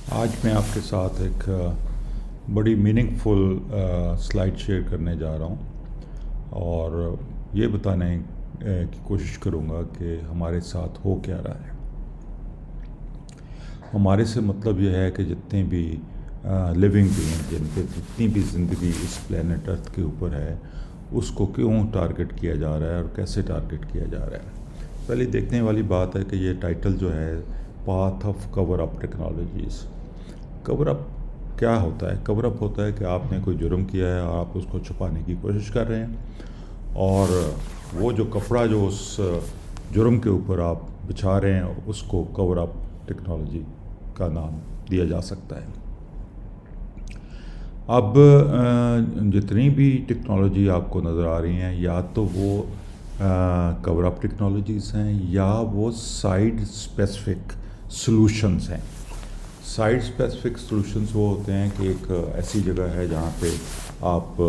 آج میں آپ کے ساتھ ایک بڑی میننگ فل سلائڈ شیئر کرنے جا رہا ہوں اور یہ بتانے کی کوشش کروں گا کہ ہمارے ساتھ ہو کیا رہا ہے۔ ہمارے سے مطلب یہ ہے کہ جتنے بھی لیونگ بینگ، جن پہ جتنی بھی زندگی اس پلینٹ ارتھ کے اوپر ہے، اس کو کیوں ٹارگٹ کیا جا رہا ہے اور کیسے ٹارگٹ کیا جا رہا ہے۔ پہلے دیکھنے والی بات ہے کہ یہ ٹائٹل جو ہے path of core up technologies. Core up کیا ہوتا ہے؟ کور اپ ہوتا ہے کہ آپ نے کوئی جرم کیا ہے اور آپ اس کو چھپانے کی کوشش کر رہے ہیں، اور وہ جو کپڑا جو اس جرم کے اوپر آپ بچھا رہے ہیں اس کو کور اپ ٹیکنالوجی کا نام دیا جا سکتا ہے۔ اب جتنی بھی ٹیکنالوجی آپ کو نظر آ رہی ہیں، یا تو وہ کور اپ ٹیکنالوجیز ہیں یا وہ سائڈ اسپیسیفک سلوشنز ہیں۔ سائڈ اسپیسیفک سلوشنز وہ ہوتے ہیں کہ ایک ایسی جگہ ہے جہاں پہ آپ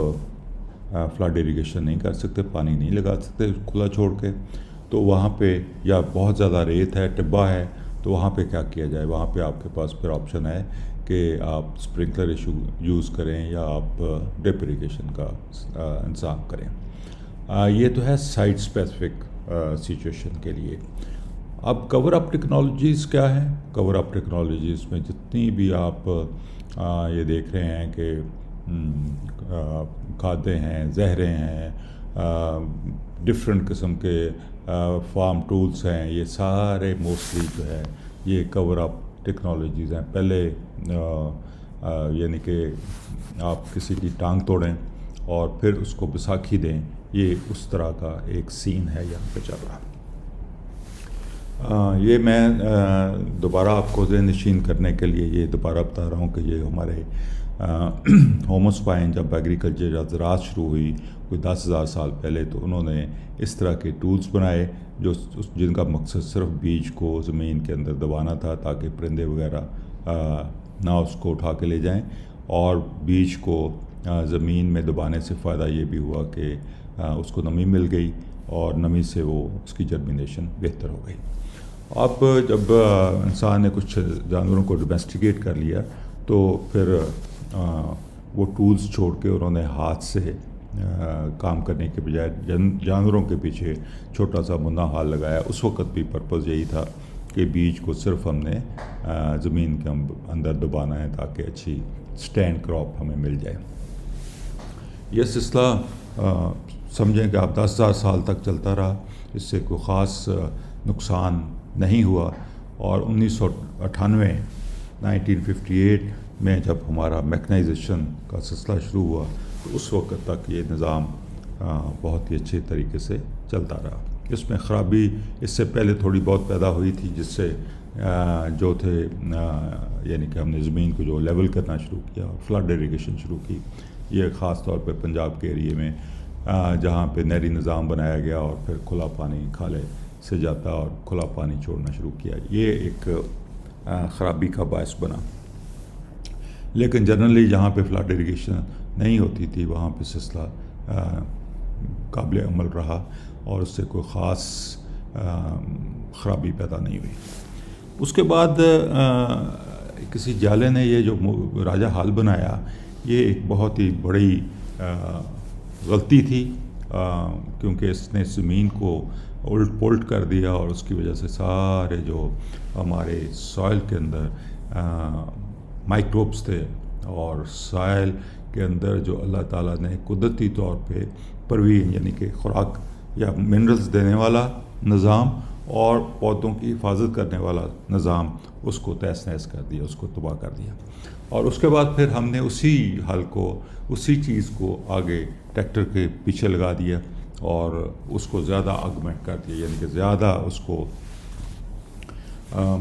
فلڈ اریگیشن نہیں کر سکتے، پانی نہیں لگا سکتے کھلا چھوڑ کے، تو وہاں پہ یا بہت زیادہ ریت ہے، ٹبا ہے، تو وہاں پہ کیا کیا جائے؟ وہاں پہ آپ کے پاس پھر آپشن ہے کہ آپ اسپرنکلر یوز کریں یا آپ ڈرپ اریگیشن کا انتظام کریں۔ یہ تو ہے سائٹ اسپیسیفک سچویشن کے لیے۔ اب کور اپ ٹیکنالوجیز کیا ہیں؟ کور اپ ٹیکنالوجیز میں جتنی بھی آپ یہ دیکھ رہے ہیں کہ کھادیں ہیں، زہریں ہیں، ڈفرینٹ قسم کے فارم ٹولز ہیں، یہ سارے موسٹلی جو ہے یہ کور اپ ٹیکنالوجیز ہیں۔ پہلے یعنی کہ آپ کسی کی ٹانگ توڑیں اور پھر اس کو بیساکھی دیں، یہ اس طرح کا ایک سین ہے یہاں پہ چل رہا۔ یہ میں دوبارہ آپ کو ذہن نشین کرنے کے لیے یہ دوبارہ بتا رہا ہوں کہ یہ ہمارے ہوموسپائن جب ایگریکلچر یا زراعت شروع ہوئی کوئی 10,000 سال پہلے، تو انہوں نے اس طرح کے ٹولز بنائے جن کا مقصد صرف بیج کو زمین کے اندر دبانا تھا تاکہ پرندے وغیرہ نہ اس کو اٹھا کے لے جائیں، اور بیج کو زمین میں دبانے سے فائدہ یہ بھی ہوا کہ اس کو نمی مل گئی اور نمی سے وہ اس کی جرمینیشن بہتر ہو گئی۔ اب جب انسان نے کچھ جانوروں کو ڈومیسٹیکیٹ کر لیا تو پھر وہ ٹولز چھوڑ کے انہوں نے ہاتھ سے کام کرنے کے بجائے جانوروں کے پیچھے چھوٹا سا منا ہال لگایا۔ اس وقت بھی پرپز یہی تھا کہ بیج کو صرف ہم نے زمین کے اندر دبانا ہے تاکہ اچھی سٹینڈ کراپ ہمیں مل جائے۔ یہ سلسلہ سمجھیں کہ آپ 10,000 سال تک چلتا رہا، اس سے کوئی خاص نقصان نہیں ہوا، اور 1998 1958 میں جب ہمارا میکنائزیشن کا سلسلہ شروع ہوا تو اس وقت تک یہ نظام بہت ہی اچھے طریقے سے چلتا رہا۔ اس میں خرابی اس سے پہلے تھوڑی بہت پیدا ہوئی تھی، جس سے جو تھے یعنی کہ ہم نے زمین کو جو لیول کرنا شروع کیا، فلڈ اریگیشن شروع کی۔ یہ خاص طور پہ پنجاب کے ایریے میں جہاں پہ نہری نظام بنایا گیا اور پھر کھلا پانی کھالے سے جاتا اور کھلا پانی چھوڑنا شروع کیا، یہ ایک خرابی کا باعث بنا۔ لیکن جنرلی جہاں پہ فلڈ اریگیشن نہیں ہوتی تھی وہاں پہ سلسلہ قابل عمل رہا اور اس سے کوئی خاص خرابی پیدا نہیں ہوئی۔ اس کے بعد کسی جالے نے یہ جو راجہ حال بنایا، یہ ایک بہت ہی بڑی غلطی تھی، کیونکہ اس نے زمین کو الٹ پلٹ کر دیا اور اس کی وجہ سے سارے جو ہمارے سوائل کے اندر مائکروبس تھے اور سائل کے اندر جو اللہ تعالیٰ نے قدرتی طور پہ پروین یعنی کہ خوراک یا منرلز دینے والا نظام اور پودوں کی حفاظت کرنے والا نظام، اس کو تہس نہس کر دیا، اس کو تباہ کر دیا۔ اور اس کے بعد پھر ہم نے اسی حل کو، اسی چیز کو آگے ٹریکٹر کے پیچھے لگا دیا اور اس کو زیادہ آگمنٹ کر دیا، یعنی کہ زیادہ اس کو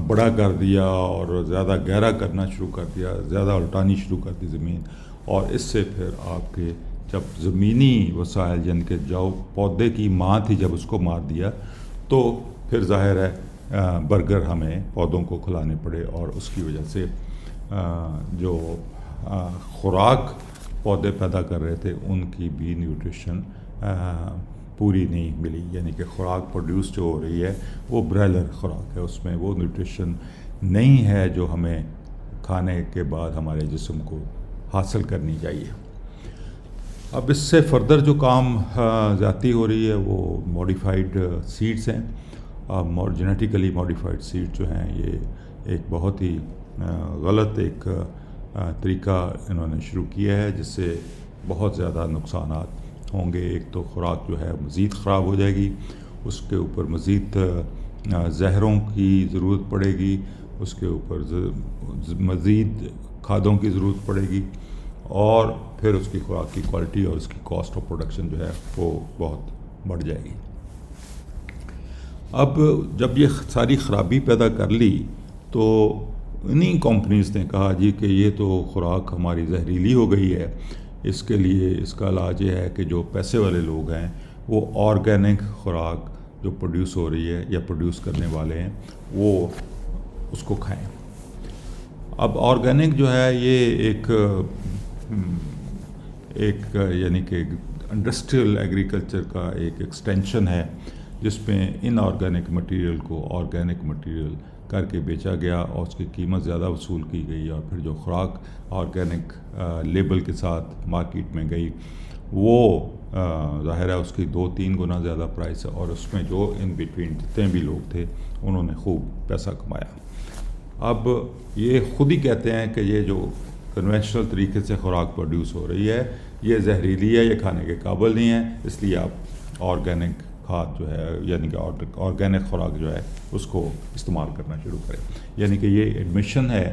بڑا کر دیا اور زیادہ گہرا کرنا شروع کر دیا، زیادہ الٹانی شروع کر دی زمین، اور اس سے پھر آپ کے جب زمینی وسائل یعنی کہ جو پودے کی ماں تھی جب اس کو مار دیا تو پھر ظاہر ہے برگر ہمیں پودوں کو کھلانے پڑے، اور اس کی وجہ سے جو خوراک پودے پیدا کر رہے تھے ان کی بھی نیوٹریشن پوری نہیں ملی، یعنی کہ خوراک پروڈیوس جو ہو رہی ہے وہ برائلر خوراک ہے، اس میں وہ نیوٹریشن نہیں ہے جو ہمیں کھانے کے بعد ہمارے جسم کو حاصل کرنی چاہیے۔ اب اس سے فردر جو کام زیادتی ہو رہی ہے وہ موڈیفائڈ سیڈز ہیں۔ جینیٹیکلی موڈیفائڈ سیڈ جو ہیں یہ ایک بہت ہی غلط ایک طریقہ انہوں نے شروع کیا ہے، جس سے بہت زیادہ نقصانات ہوں گے۔ ایک تو خوراک جو ہے مزید خراب ہو جائے گی، اس کے اوپر مزید زہروں کی ضرورت پڑے گی، اس کے اوپر مزید کھادوں کی ضرورت پڑے گی، اور پھر اس کی خوراک کی کوالٹی اور اس کی کاسٹ آف پروڈکشن جو ہے وہ بہت بڑھ جائے گی۔ اب جب یہ ساری خرابی پیدا کر لی تو انہی کمپنیز نے کہا جی کہ یہ تو خوراک ہماری زہریلی ہو گئی ہے، اس کے لیے اس کا علاج یہ ہے کہ جو پیسے والے لوگ ہیں وہ آرگینک خوراک جو پروڈیوس ہو رہی ہے یا پروڈیوس کرنے والے ہیں وہ اس کو کھائیں۔ اب آرگینک جو ہے یہ ایک یعنی کہ انڈسٹریل ایگریکلچر کا ایک ایکسٹینشن ہے، جس میں ان آرگینک مٹیریل کو آرگینک مٹیریل کر کے بیچا گیا اور اس کی قیمت زیادہ وصول کی گئی، اور پھر جو خوراک آرگینک لیبل کے ساتھ مارکیٹ میں گئی وہ ظاہر ہے اس کی 2-3 گنا زیادہ پرائس ہے، اور اس میں جو ان بٹوین جتنے بھی لوگ تھے انہوں نے خوب پیسہ کمایا۔ اب یہ خود ہی کہتے ہیں کہ یہ جو کنونشنل طریقے سے خوراک پروڈیوس ہو رہی ہے یہ زہریلی ہے، یہ کھانے کے قابل نہیں ہے، اس لیے آپ آرگینک کھاد جو ہے یعنی کہ آرگینک خوراک جو ہے اس کو استعمال کرنا شروع کریں۔ یعنی کہ یہ ایڈمیشن ہے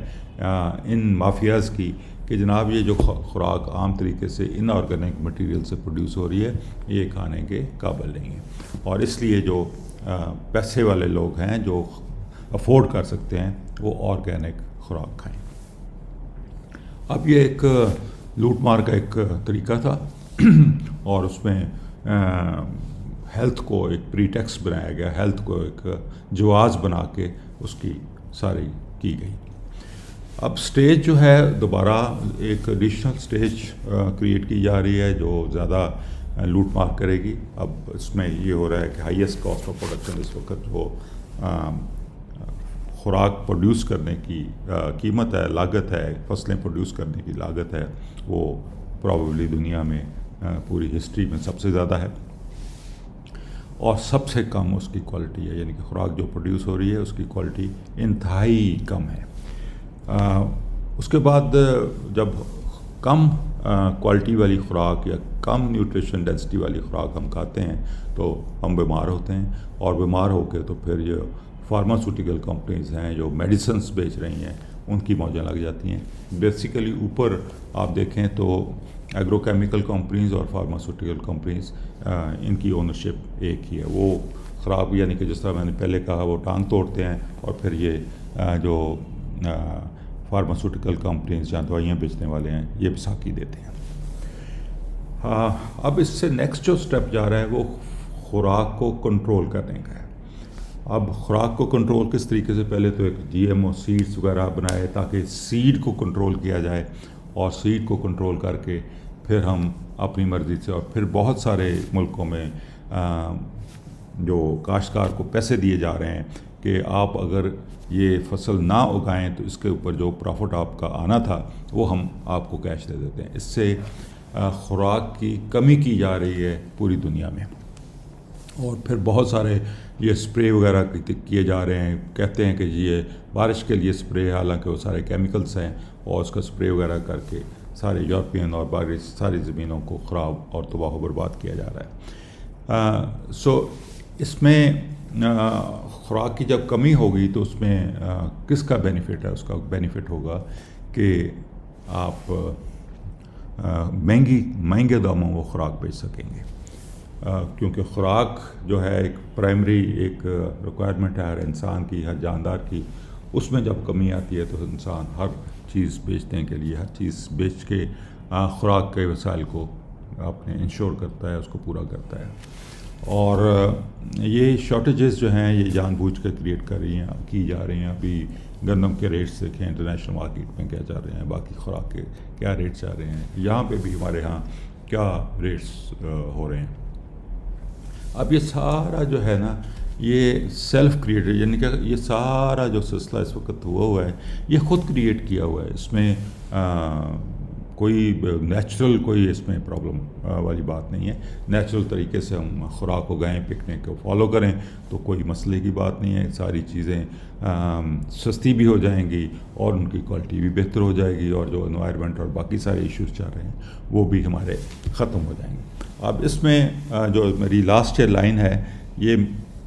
ان مافیاز کی کہ جناب یہ جو خوراک عام طریقے سے ان آرگینک مٹیریل سے پروڈیوس ہو رہی ہے یہ کھانے کے قابل نہیں ہے، اور اس لیے جو پیسے والے لوگ ہیں جو افورڈ کر سکتے ہیں وہ آرگینک خوراک کھائیں۔ اب یہ ایک لوٹ مار کا ایک طریقہ تھا اور اس میں ہیلتھ کو ایک پریٹیکسٹ بنایا گیا، ہیلتھ کو ایک جواز بنا کے اس کی ساری کی گئی۔ اب سٹیج جو ہے دوبارہ ایک ایڈیشنل سٹیج کریٹ کی جا رہی ہے جو زیادہ لوٹ مار کرے گی۔ اب اس میں یہ ہو رہا ہے کہ ہائیسٹ کاسٹ آف پروڈکشن اس وقت جو خوراک پروڈیوس کرنے کی قیمت ہے، لاگت ہے، فصلیں پروڈیوس کرنے کی لاگت ہے، وہ پرابیبلی دنیا میں پوری ہسٹری میں سب سے زیادہ ہے، اور سب سے کم اس کی کوالٹی ہے، یعنی کہ خوراک جو پروڈیوس ہو رہی ہے اس کی کوالٹی انتہائی کم ہے۔ اس کے بعد جب کم کوالٹی والی خوراک یا کم نیوٹریشن ڈینسٹی والی خوراک ہم کھاتے ہیں تو ہم بیمار ہوتے ہیں، اور بیمار ہو کے تو پھر یہ فارماسوٹیکل کمپنیز ہیں جو میڈیسنس بیچ رہی ہیں ان کی موجیں لگ جاتی ہیں۔ بیسیکلی اوپر آپ دیکھیں تو ایگرو کیمیکل کمپنیز اور فارماسوٹیکل کمپنیز ان کی اونرشپ ایک ہی ہے۔ وہ خراب یعنی کہ جس طرح میں نے پہلے کہا وہ ٹانگ توڑتے ہیں، اور پھر یہ جو فارماسوٹیکل کمپنیز جہاں دوائیاں بیچنے والے ہیں یہ بساکی دیتے ہیں۔ اب اس سے نیکسٹ جو سٹیپ جا رہا ہے وہ خوراک کو کنٹرول کرنے کا ہے۔ اب خوراک کو کنٹرول کس طریقے سے؟ پہلے تو ایک جی ایم او سیڈز وغیرہ بنائے تاکہ سیڈ کو کنٹرول کیا جائے، اور سیڈ کو کنٹرول کر کے پھر ہم اپنی مرضی سے، اور پھر بہت سارے ملکوں میں جو کاشتکار کو پیسے دیے جا رہے ہیں کہ آپ اگر یہ فصل نہ اگائیں تو اس کے اوپر جو پروفٹ آپ کا آنا تھا وہ ہم آپ کو کیش دے دیتے ہیں۔ اس سے خوراک کی کمی کی جا رہی ہے پوری دنیا میں، اور پھر بہت سارے یہ سپرے وغیرہ کیے جا رہے ہیں، کہتے ہیں کہ جی یہ بارش کے لیے سپرے، حالانکہ وہ سارے کیمیکلز ہیں، اور اس کا سپرے وغیرہ کر کے سارے یورپین اور باقی ساری زمینوں کو خراب اور تباہ و برباد کیا جا رہا ہے۔ سو اس میں خوراک کی جب کمی ہوگی تو اس میں کس کا بینیفٹ ہے؟ اس کا بینیفٹ ہوگا کہ آپ مہنگے داموں وہ خوراک بیچ سکیں گے، کیونکہ خوراک جو ہے ایک پرائمری ایک ریکوائرمنٹ ہے ہر انسان کی، ہر جاندار کی۔ اس میں جب کمی آتی ہے تو انسان ہر چیز بیچنے کے لیے، ہر چیز بیچ کے خوراک کے وسائل کو اپنے انشور کرتا ہے، اس کو پورا کرتا ہے۔ اور یہ شارٹیجز جو ہیں یہ جان بوجھ کے کریٹ کی جا رہی ہیں۔ ابھی گندم کے ریٹس دیکھیں انٹرنیشنل مارکیٹ میں کیا چل رہے ہیں، باقی خوراک کے کیا ریٹس آ رہے ہیں، یہاں پہ بھی ہمارے ہاں کیا ریٹس ہو رہے ہیں۔ اب یہ سارا جو ہے نا یہ سیلف کریٹڈ، یعنی کہ یہ سارا جو سلسلہ اس وقت ہوا ہے یہ خود کریٹ کیا ہوا ہے، اس میں کوئی نیچرل کوئی اس میں پرابلم والی بات نہیں ہے. نیچرل طریقے سے ہم خوراک اگائیں، پکنک کو فالو کریں تو کوئی مسئلے کی بات نہیں ہے. ساری چیزیں سستی بھی ہو جائیں گی اور ان کی کوالٹی بھی بہتر ہو جائے گی، اور جو انوائرمنٹ اور باقی سارے ایشوز چل رہے ہیں وہ بھی ہمارے ختم ہو جائیں گے. اب اس میں جو میری لاسٹ لائن ہے،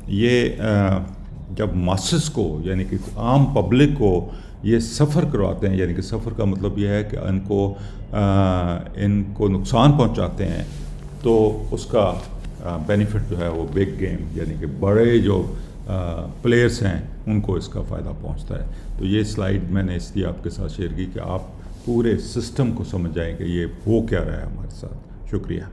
یہ جب ماسس کو یعنی کہ عام پبلک کو یہ سفر کرواتے ہیں، یعنی کہ سفر کا مطلب یہ ہے کہ ان کو نقصان پہنچاتے ہیں، تو اس کا بینیفٹ جو ہے وہ بگ گیم یعنی کہ بڑے جو پلیئرس ہیں ان کو اس کا فائدہ پہنچتا ہے. تو یہ سلائیڈ میں نے اس لیے آپ کے ساتھ شیئر کی کہ آپ پورے سسٹم کو سمجھ جائیں کہ یہ ہو کیا رہا ہے ہمارے ساتھ. شکریہ.